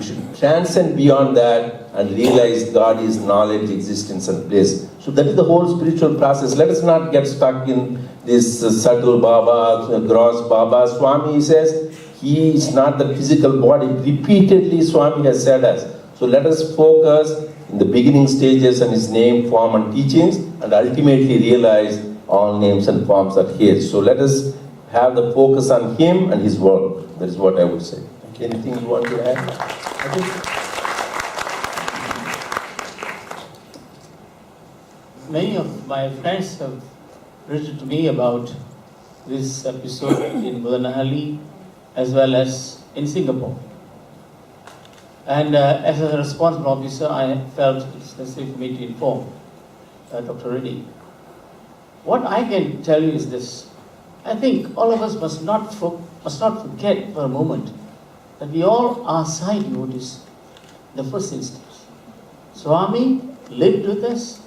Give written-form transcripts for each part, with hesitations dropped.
We should transcend beyond that and realize God is knowledge, existence, and bliss. So that is the whole spiritual process. Let us not get stuck in this subtle Baba, gross Baba. Swami says he is not the physical body. Repeatedly Swami has said us. So let us focus in the beginning stages on his name, form, and teachings, and ultimately realize all names and forms are his. So let us have the focus on him and his work. That is what I would say. Anything you want to add? Many of my friends have written to me about this episode in Budanahali as well as in Singapore. And as a responsible officer, I felt it's necessary for me to inform Dr. Reddy. What I can tell you is this. I think all of us must not forget for a moment that we all are Sai devotees in the first instance. Swami lived with us,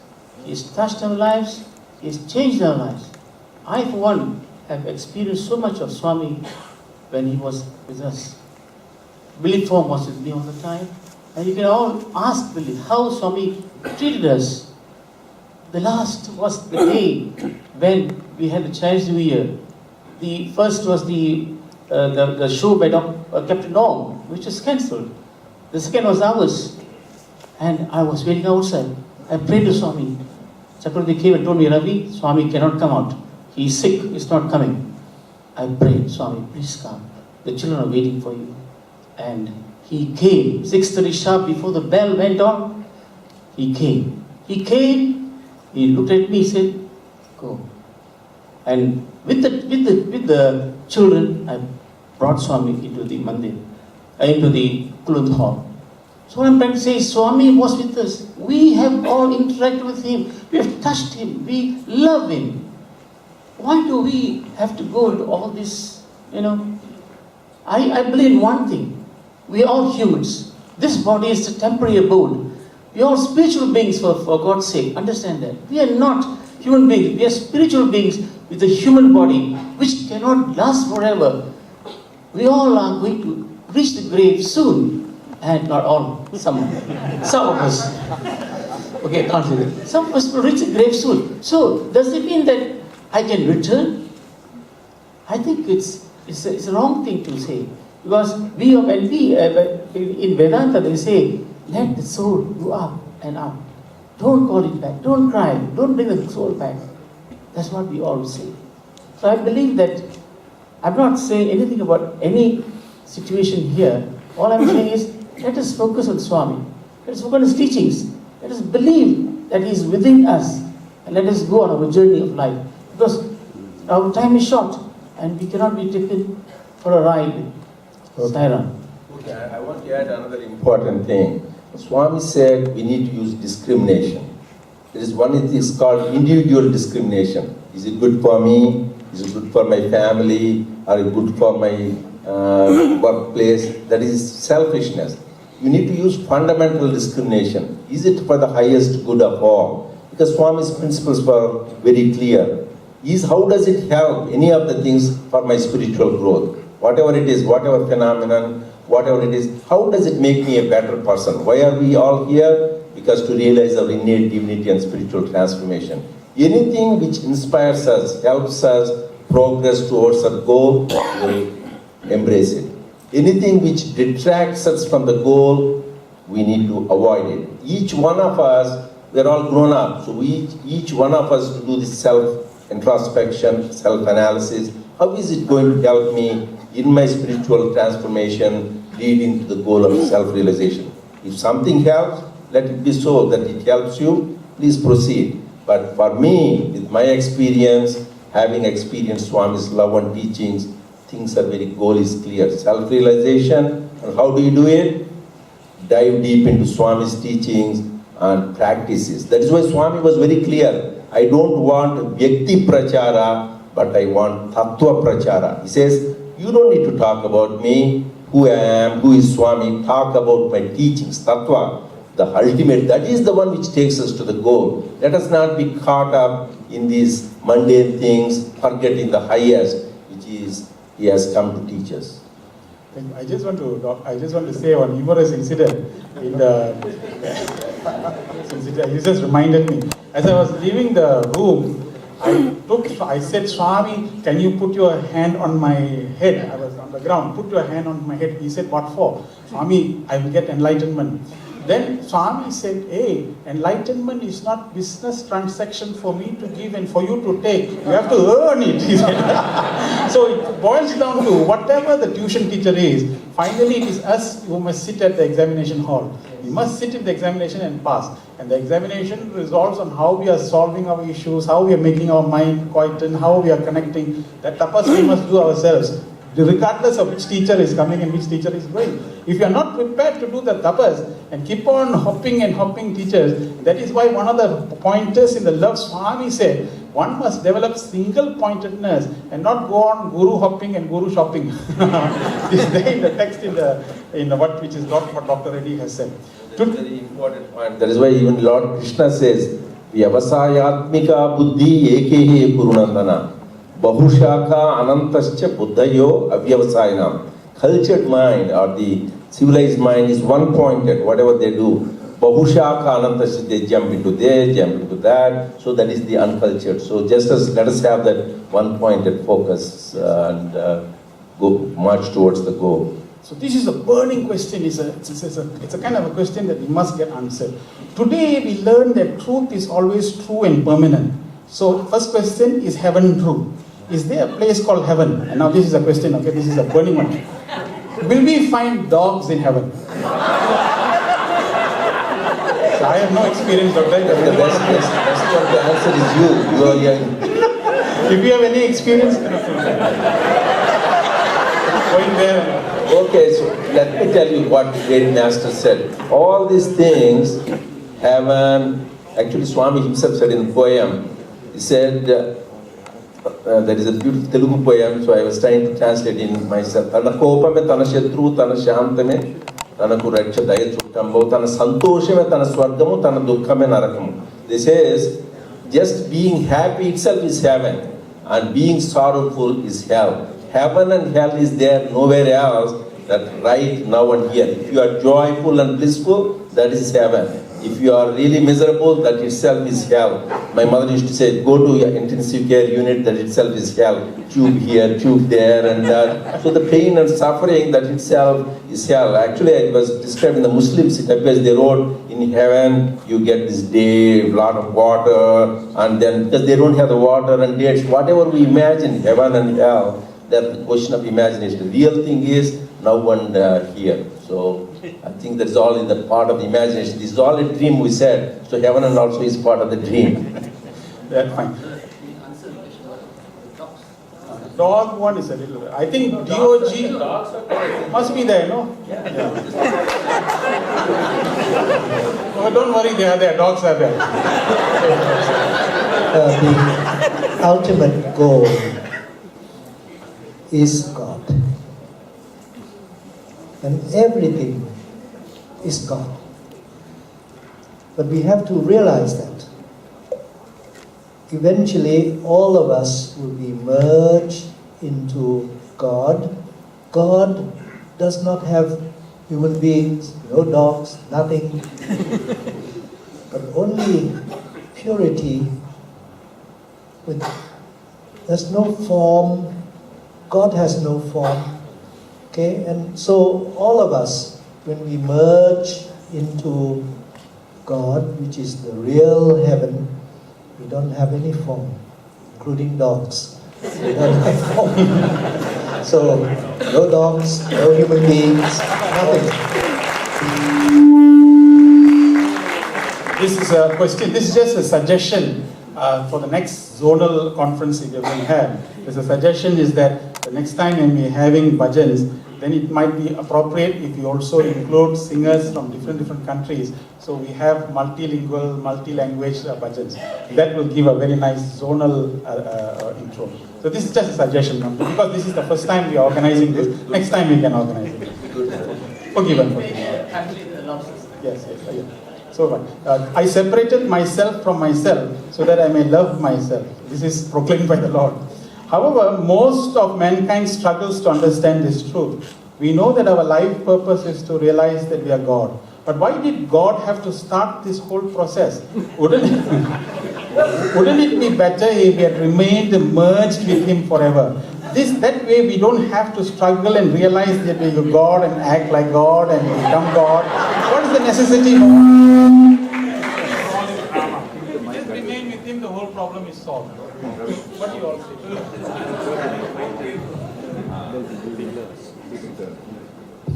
he has touched our lives, he has changed our lives. I, for one, have experienced so much of Swami when he was with us. Billy Form was with me all the time, and you can all ask Billy how Swami treated us. The last was the day when we had the Chinese New Year. The first was the show by Captain Norm, which was cancelled. The second was ours. And I was waiting outside. I prayed to Swami. Chakravarti came and told me, Ravi, Swami cannot come out. He is sick, he is not coming. I prayed, Swami, please come. The children are waiting for you. And he came, 6:30 sharp before the bell went on. He came. He looked at me, he said, go. And with the children, I brought Swami into the mandir, into the Kulund hall. So what I'm trying to say is, Swami was with us. We have all interacted with him. We have touched him. We love him. Why do we have to go into all this, I believe in one thing. We are all humans. This body is a temporary abode. We are all spiritual beings for God's sake. Understand that. We are not human beings. We are spiritual beings with a human body which cannot last forever. We all are going to reach the grave soon. And not all, some of us. Okay, I can't say that. Some of us will reach the grave soon. So, does it mean that I can return? I think it's a wrong thing to say. Because in Vedanta they say, let the soul go up and up. Don't call it back. Don't cry. Don't bring the soul back. That's what we all say. So I believe that I'm not saying anything about any situation here. All I'm saying is, let us focus on Swami. Let us focus on his teachings. Let us believe that he is within us. And let us go on our journey of life. Because our time is short and we cannot be taken for a ride. Sairam. Okay, I want to add another important thing. Swami said we need to use discrimination. There is one thing is called individual discrimination. Is it good for me? Is it good for my family? Or is it good for my workplace? That is selfishness. You need to use fundamental discrimination. Is it for the highest good of all? Because Swami's principles were very clear. How does it help any of the things for my spiritual growth? Whatever it is, whatever phenomenon, whatever it is, how does it make me a better person? Why are we all here? Because to realize our innate divinity and spiritual transformation. Anything which inspires us, helps us progress towards our goal, we will embrace it. Anything which detracts us from the goal, we need to avoid it. Each one of us, we are all grown up, so each one of us to do this self-introspection, self-analysis. How is it going to help me in my spiritual transformation, leading to the goal of self-realization? If something helps, let it be so that it helps you, please proceed. But for me, with my experience, having experienced Swami's love and teachings, things are very, goal is clear. Self-realization, and how do you do it? Dive deep into Swami's teachings and practices. That is why Swami was very clear. I don't want Vyakti Prachara, but I want Tattva Prachara. He says, you don't need to talk about me, who I am, who is Swami. Talk about my teachings, Tattva, the ultimate. That is the one which takes us to the goal. Let us not be caught up in these mundane things, forgetting the highest, which is He has come to teach us. I just want to say one humorous incident in the. You just reminded me. As I was leaving the room, I said, Swami, can you put your hand on my head? I was on the ground. Put your hand on my head. He said, what for? Swami, I will get enlightenment. Then Swami said, hey, enlightenment is not business transaction for me to give and for you to take. You have to earn it, he said. So it boils down to whatever the tuition teacher is, finally it is us who must sit at the examination hall. We must sit in the examination and pass. And the examination resolves on how we are solving our issues, how we are making our mind quieten, how we are connecting. That tapas we must do ourselves, regardless of which teacher is coming and which teacher is going. If you are not prepared to do the tapas and keep on hopping teachers, that is why one of the pointers in the love Swami said, one must develop single pointedness and not go on guru hopping and guru shopping. This is there in the text in what which is not what Dr. Reddy has said. Very important point. That is why even Lord Krishna says, Vyavasayatmika buddhi ekehe purunandana. Bahushaka anantascha buddhayo avyavasayana. Cultured mind or the civilized mind is one-pointed, whatever they do. Bahushaka anantascha, they jump into this, jump into that. So that is the uncultured. So just as let us have that one-pointed focus and go march towards the goal. So this is a burning question. It's a kind of a question that we must get answered. Today we learn that truth is always true and permanent. So first question, is heaven true? Is there a place called heaven? And now this is a question, okay, this is a burning one. Will we find dogs in heaven? So I have no experience, Doctor. The best one to answer is you. You are young. If you have any experience, going there. Okay, so let me tell you what great master said. All these things, heaven, actually Swami himself said in a poem, he said, there is a beautiful Telugu poem, so I was trying to translate in myself. Tana kopame, tana shatru, tana shantame, tana kuraksha daya chuttambo, tana santoshame, tana swargamu, tana dukkhame narakamu. This says, just being happy itself is heaven, and being sorrowful is hell. Heaven and hell is there nowhere else, that right now and here. If you are joyful and blissful, that is heaven. If you are really miserable, that itself is hell. My mother used to say, go to your intensive care unit, that itself is hell. Tube here, tube there, and that. So the pain and suffering, that itself is hell. Actually, it was described in the Muslims, it appears they wrote, in heaven, you get this day, a lot of water, and then, because they don't have the water and dates, whatever we imagine, heaven and hell, that's the question of imagination. The real thing is now and here. So I think that's all in the part of the imagination. This is all a dream, we said. So heaven and also is part of the dream. That's fine. Dog one is a little. I think DOG must be there, no? Yeah. Oh, don't worry, they are there. Dogs are there. The ultimate goal is God. And everything is God. But we have to realize that eventually all of us will be merged into God. God does not have human beings, no dogs, nothing, but only purity. There's no form. God has no form. Okay, and so all of us, when we merge into God, which is the real heaven, we don't have any form, including dogs. We don't have form. So, no dogs, no human beings, nothing. This is a question, this is just a suggestion for the next zonal conference that we will have. There's a suggestion is that the next time when we're having bhajans, then it might be appropriate if you also include singers from different countries. So we have multilingual, multi-language bhajans. That will give a very nice zonal intro. So this is just a suggestion, because this is the first time we are organizing this. Next time we can organize it. Forgiven. Yes. So I separated myself from myself so that I may love myself. This is proclaimed by the Lord. However, most of mankind struggles to understand this truth. We know that our life purpose is to realize that we are God. But why did God have to start this whole process? Wouldn't it be better if we had remained merged with Him forever? That way we don't have to struggle and realize that we are God and act like God and become God. What is the necessity for all this drama? Just remain with Him, the whole problem is solved. What do you all say?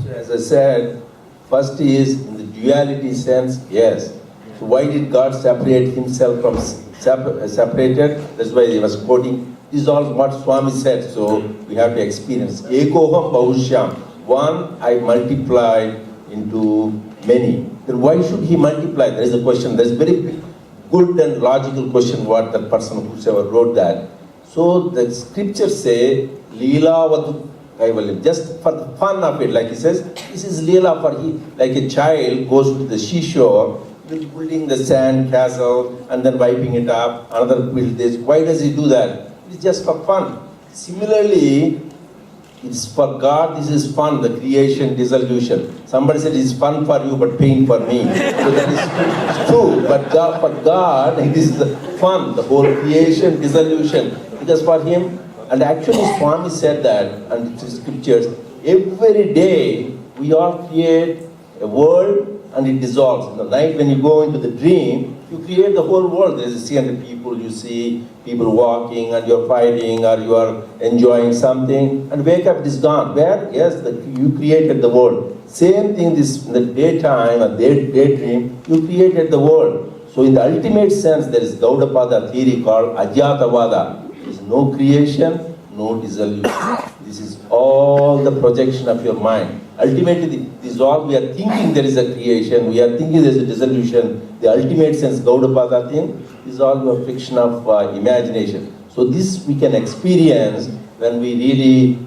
So as I said, first is in the duality sense, yes. So why did God separate Himself from separated? That's why He was quoting. This is all what Swami said, so we have to experience. Ekoham bahushyam. One I multiplied into many. Then why should He multiply? There is a question. There is a very good and logical question what that person whoever wrote that. So the scriptures say, Leela vatu kaivalyam. Just for the fun of it, like he says, this is Leela for he, like a child goes to the seashore, building the sand castle and then wiping it up, another build this. Why does he do that? It's just for fun. Similarly, it's for God, this is fun, the creation, dissolution. Somebody said it's fun for you but pain for me. So that is true, but for God, it is the fun, the whole creation, dissolution. Because for Him, and actually Swami said that, and it's in scriptures, every day we all create a world and it dissolves. In the night when you go into the dream, you create the whole world. There is 300 people, you see people walking and you're fighting or you are enjoying something and wake up, it is gone. Where? Yes, you created the world. Same thing this in the daytime and daydream, you created the world. So in the ultimate sense, there is Gaudapada theory called Ajatavada. There is no creation, no dissolution. This is all the projection of your mind. Ultimately, this is all we are thinking there is a creation, we are thinking there is a dissolution. The ultimate sense, Gaudapada thing, is all a fiction of imagination. So this we can experience when we really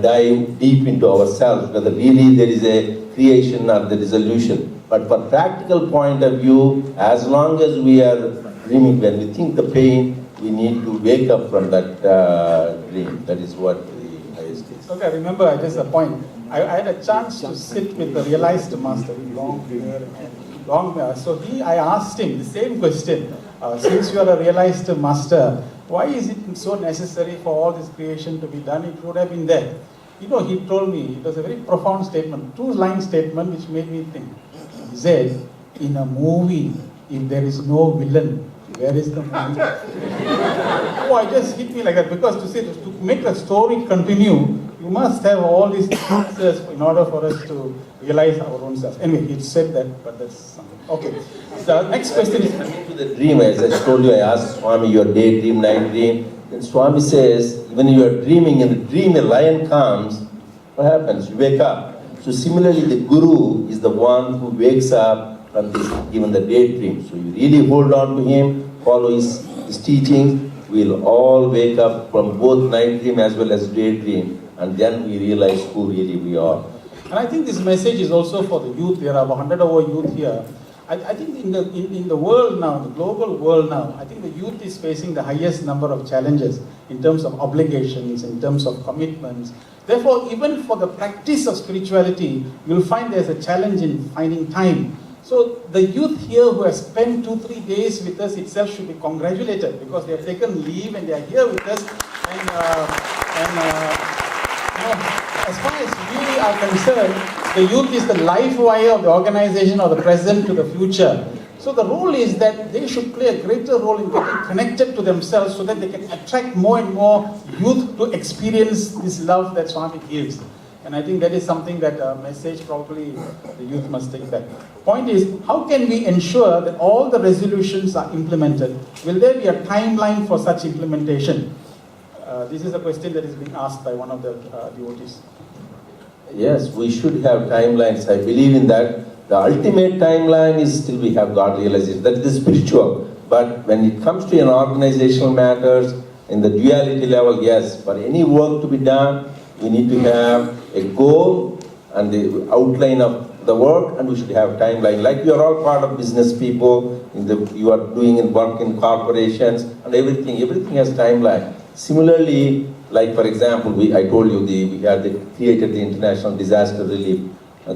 dive deep into ourselves, whether really there is a creation or the dissolution. But for practical point of view, as long as we are dreaming, when we think the pain, we need to wake up from that dream. That is what the highest is. Okay, remember, just a point. I had a chance to sit with the realized master, long hair and long hair. So I asked him the same question. Since you are a realized master, why is it so necessary for all this creation to be done? It would have been there. You know, he told me, it was a very profound statement, 2-line statement which made me think. He said, in a movie, if there is no villain, where is the movie? Oh, it just hit me like that, because to make the story continue, you must have all these answers in order for us to realize our own self. Anyway, he said that, but that's something. Okay. The next question is coming to the dream. As I told you, I asked Swami, your daydream, night dream. Then Swami says, when you are dreaming, in the dream a lion comes, what happens? You wake up. So similarly, the Guru is the one who wakes up from this, even the daydream. So you really hold on to him, follow his teachings. We'll all wake up from both night dream as well as daydream. And then we realize who really we are. And I think this message is also for the youth. There are 100 over youth here. I think in the world now, the global world now, I think the youth is facing the highest number of challenges in terms of obligations, in terms of commitments. Therefore, even for the practice of spirituality, you'll find there's a challenge in finding time. So the youth here who have spent 2-3 days with us itself should be congratulated, because they have taken leave and they are here with us. As far as we are concerned, the youth is the life wire of the organization, or the present to the future. So the role is that they should play a greater role in getting connected to themselves so that they can attract more and more youth to experience this love that Swami gives. And I think that is something that message probably the youth must take back. Point is, how can we ensure that all the resolutions are implemented? Will there be a timeline for such implementation? This is a question that is being asked by one of the devotees. Yes, we should have timelines. I believe in that. The ultimate timeline is still we have God realization. That is spiritual. But when it comes to an organizational matters, in the duality level, yes, for any work to be done, we need to have a goal and the outline of the work, and we should have timeline. Like you are all part of business people, you are doing work in corporations and everything has timeline. Similarly, Like for example, I told you we had created the International Disaster Relief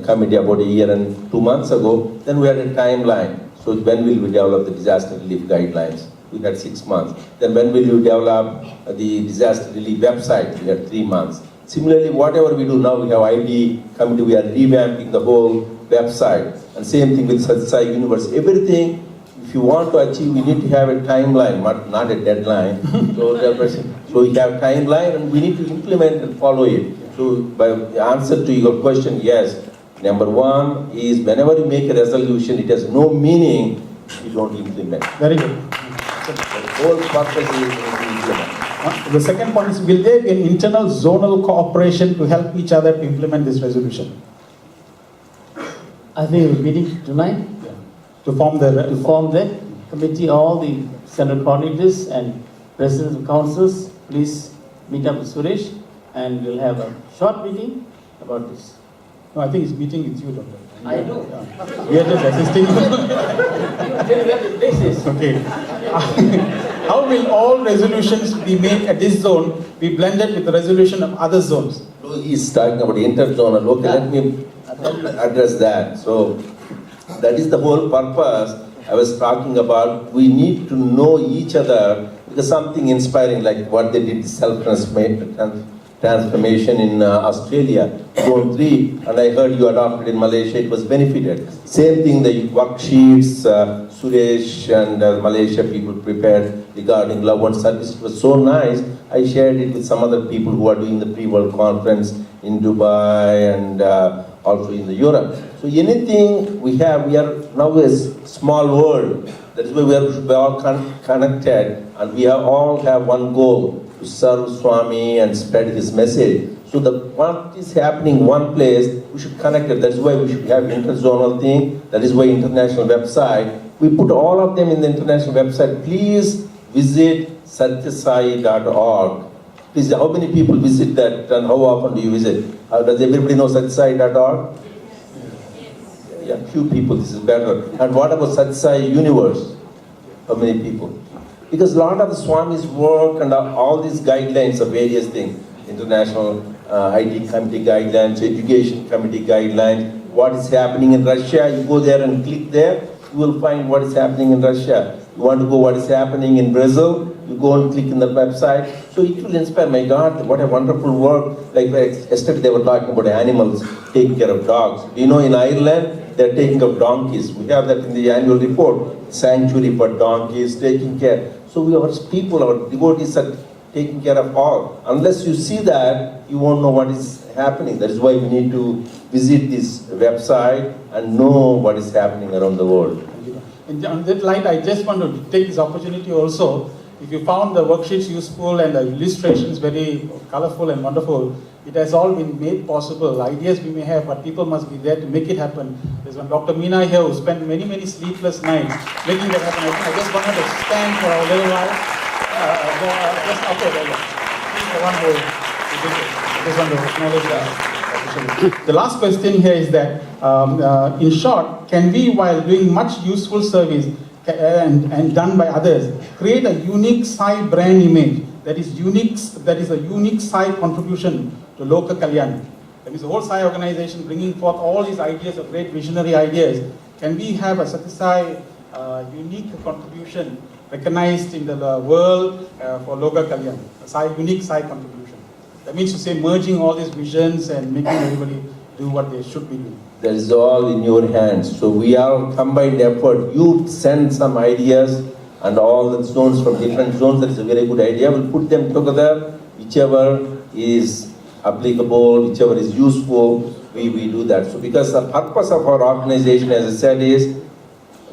Committee about a year and 2 months ago. Then we had a timeline. So when will we develop the disaster relief guidelines? We had 6 months. Then when will you develop the disaster relief website? We had 3 months. Similarly, whatever we do now, we have ID committee, we are revamping the whole website. And same thing with Sathya Sai Universe. Everything, if you want to achieve, we need to have a timeline, not a deadline. So we have timeline and we need to implement and follow it. So by the answer to your question, yes. Number one is whenever you make a resolution, it has no meaning if you don't implement. Very good. The whole purpose is to implement. The second point is, will there be an internal zonal cooperation to help each other to implement this resolution? I think we're meeting tonight To form the committee, all the central coordinators and presidents of councils. Please meet up with Suresh and we'll have a short meeting about this. No, I think he's meeting with you, Doctor. I know. We are just assisting you. You tell me where the place is. Okay. How will all resolutions be made at this zone be blended with the resolution of other zones? So he's talking about interzonal. Okay, let me address that. So that is the whole purpose. I was talking about we need to know each other because something inspiring like what they did, transformation in Australia, Zone 3, and I heard you adopted in Malaysia, it was benefited. Same thing, the worksheets, Suresh and Malaysia people prepared regarding love and service, it was so nice. I shared it with some other people who are doing the pre-world conference in Dubai and also in the Europe. So anything we have, we are now a small world. That is why we are all connected and we all have one goal, to serve Swami and spread his message. So what is happening in one place, we should connect it. That is why we should have interzonal thing. That is why international website. We put all of them in the international website. Please visit sathyaSai.org. Please, how many people visit that and how often do you visit? Does everybody know sathyaSai.org? Yeah, few people, this is better. And what about Sathya Sai Universe? How many people? Because a lot of the Swami's work and all these guidelines of various things, international IT committee guidelines, education committee guidelines, what is happening in Russia, you go there and click there, you will find what is happening in Russia. You want to go what is happening in Brazil, you go and click in the website. So it will inspire, my God, what a wonderful work. Like yesterday they were talking about animals taking care of dogs. You know, in Ireland, they're taking care of donkeys. We have that in the annual report. Sanctuary for donkeys, taking care. So our people, our devotees are taking care of all. Unless you see that, you won't know what is happening. That is why we need to visit this website and know what is happening around the world. On that light, I just want to take this opportunity also. If you found the worksheets useful and the illustrations very colorful and wonderful, it has all been made possible. Ideas we may have, but people must be there to make it happen. There's one Dr. Meena here who spent many, many sleepless nights making that happen. I just want her to stand for a little while. Just okay, there you go. She's the one who just want to acknowledge that. The last question here is that, in short, can we, while doing much useful service and done by others, create a unique Sai brand image that is a unique Sai contribution to local Kalyan? That means the whole Sai organization bringing forth all these ideas of great visionary ideas. Can we have a Sathya Sai unique contribution recognized in the world for local Kalyan? A unique Sai contribution. That means to say merging all these visions and making everybody do what they should be doing. That is all in your hands. So we are combined effort. You send some ideas and all the zones from different zones, that is a very good idea. We'll put them together, whichever is applicable, whichever is useful, we do that. So because the purpose of our organization, as I said, is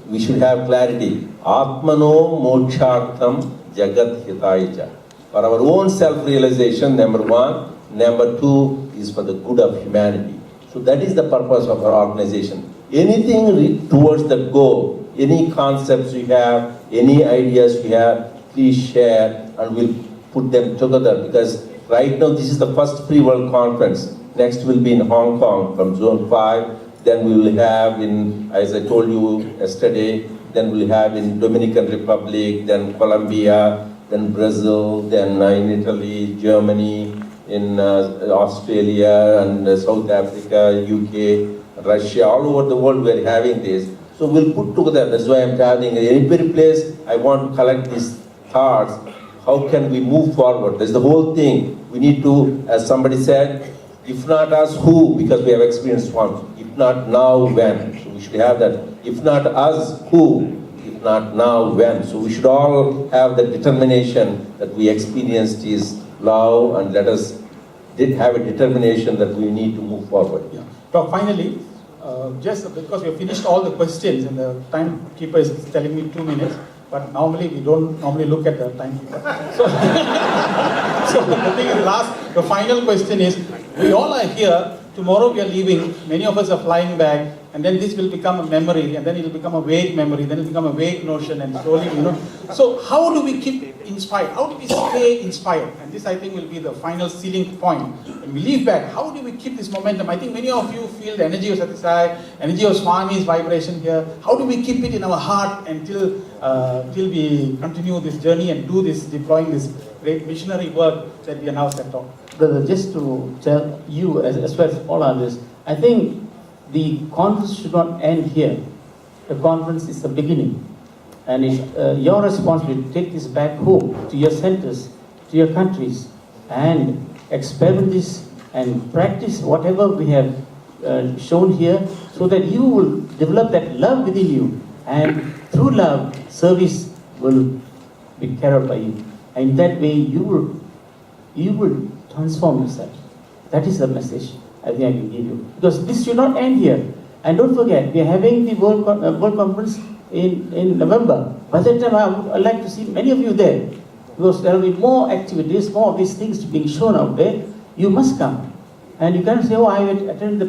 we should have clarity. Atmano mokshartham jagat hitaya. For our own self-realization, number one. Number two is for the good of humanity. So that is the purpose of our organization. Anything towards that goal, any concepts you have, any ideas you have, please share and we'll put them together, because right now this is the first pre-world conference. Next will be in Hong Kong from Zone 5. Then we will have in, as I told you yesterday, then we'll have in Dominican Republic, then Colombia, then Brazil, then in Italy, Germany, in Australia and South Africa, UK, Russia, all over the world we are having this. So we'll put together, that's why I'm telling every place I want to collect these thoughts. How can we move forward? That's the whole thing. We need to, as somebody said, if not us, who? Because we have experienced one. If not now, when? So we should have that. If not us, who? If not now, when? So we should all have the determination that we experienced is love, and let us have a determination that we need to move forward. Yeah. So finally, just because we have finished all the questions and the timekeeper is telling me 2 minutes, but normally we don't normally look at the timekeeper. So, so the thing is, the final question is, we all are here, tomorrow we are leaving, many of us are flying back, and then this will become a memory, and then it will become a vague memory, then it will become a vague notion, and slowly, So how do we keep inspired? How do we stay inspired? And this, I think, will be the final sealing point. When we leave back, how do we keep this momentum? I think many of you feel the energy of Sathya Sai, energy of Swami's vibration here. How do we keep it in our heart until till we continue this journey and do this, deploying this great missionary work that we are now set on? Brother, just to tell you as well as all others, I think the conference should not end here. The conference is the beginning. And it's your responsibility to take this back home, to your centers, to your countries, and experiment this and practice whatever we have shown here, so that you will develop that love within you. And through love, service will be carried by you. And in that way, you will transform yourself. That is the message I think I can give you. Because this should not end here. And don't forget, we are having the World Conference in November. By that time, I would like to see many of you there. Because there will be more activities, more of these things being shown out there. You must come. And you can't say, oh, I attended the